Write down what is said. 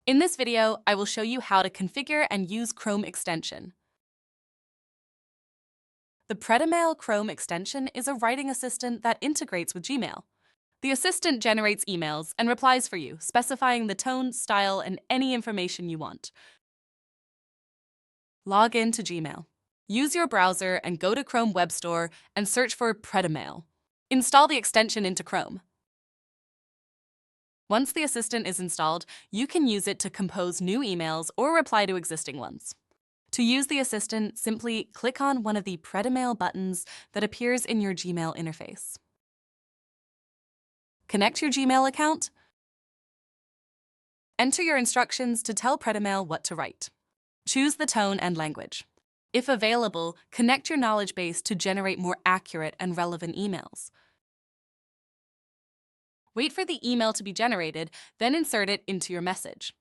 In this video, I will show you how to configure and use Chrome extension. The PREDIMAIL Chrome extension is a writing assistant that integrates with Gmail. The assistant generates emails and replies for you, specifying the tone, style, and any information you want. Log in to Gmail. Use your browser and go to Chrome Web Store and search for PREDIMAIL. Install the extension into Chrome. Once the assistant is installed, you can use it to compose new emails or reply to existing ones. To use the assistant, simply click on one of the PREDIMAIL buttons that appears in your Gmail interface. Connect your Gmail account. Enter your instructions to tell PREDIMAIL what to write. Choose the tone and language. If available, connect your knowledge base to generate more accurate and relevant emails. Wait for the email to be generated, then insert it into your message.